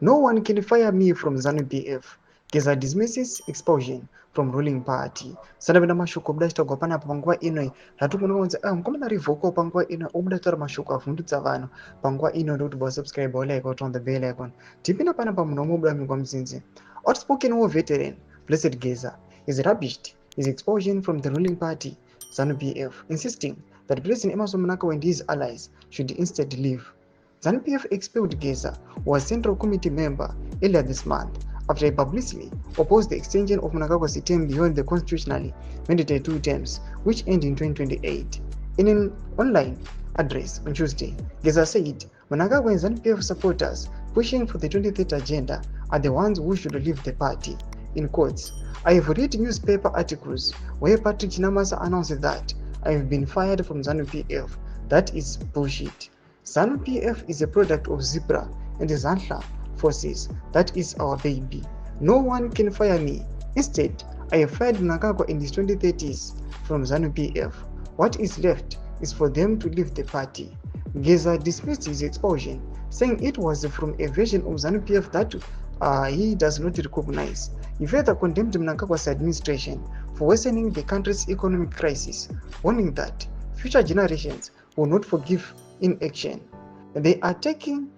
No one can fire me from ZANU-PF. Geza dismisses expulsion from ruling party. Sanapenda mashoko obuda achitagwa panapa panguva ino zvatikuona kunzi mukomana revhoko panguva ino obuda taura mashoko avhundutsa vanhu panguva ino ndokuti basubscribe like on the bell icon. Tipinda panapa munhu omwe obuda mingwa muzinzi. Outspoken war veteran Blessed Geza is rubbished his expulsion from the ruling party ZANU-PF, insisting that President Emmerson Mnangagwa and his allies should instead leave. ZANU-PF expelled Geza, who was Central Committee member, earlier this month after he publicly opposed the extension of Mnangagwa's term beyond the constitutionally mandated 2 terms, which end in 2028. In an online address on Tuesday, Geza said Mnangagwa and ZANU-PF supporters pushing for the 2030 agenda are the ones who should leave the party. In quotes, I have read newspaper articles where Patrick Chinamasa announced that I have been fired from ZANU-PF. That is bullshit. ZANU-PF is a product of Zebra and the Zantla forces. That is our baby. No one can fire me. Instead, I have fired Mnangagwa in his 2030s from ZANU-PF. What is left is for them to leave the party. Geza dismissed his expulsion, saying it was from a version of ZANU-PF that he does not recognize. He further condemned Mnangagwa's administration for worsening the country's economic crisis, warning that future generations will not forgive inaction. They are talking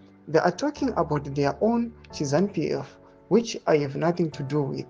about their own ZANU-PF, which I have nothing to do with.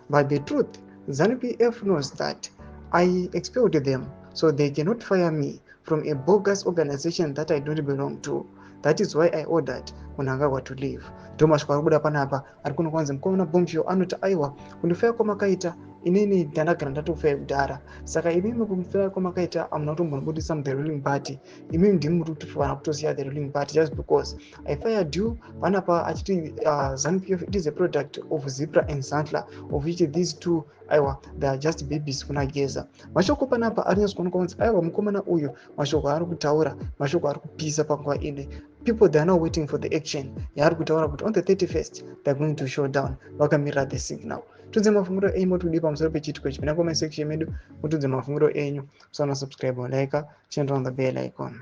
But the truth, ZANU-PF knows that I expelled them, so they cannot fire me from a bogus organization that I don't belong to. That is why I ordered Mnangagwa to leave. Thomas kwakubuda panapa ari kuno kwanzi mukomana bombshell anoti aiwa kundifaya kwamakaita inini ndandagara ndatofaya kudhara saka imimi kumufaya kwamakaita amuna kutombonibudisa the ruling party imimi ndimi muri kutofana kutosiya the ruling party just because I fired you panapa achiti ZANU-PF it is a product of Zebra and Zantla of which these two aiwa they are just babies kuna Geza. Mashoko panapa ari nyatsokuona kwanzi aiwa mukomana uyu mashoko ari kutaura mashoko ari kupisa panguva ine. People they are now waiting for the action. Yaari kutaura kuti on the 31st they are going to show down. Vakamirira the signal. Tudze mafunguro enyu motudi pamusoro pechitiko ichi pina comment section medu mutudze mafunguro enyu. So subscribe like, turn on the bell icon.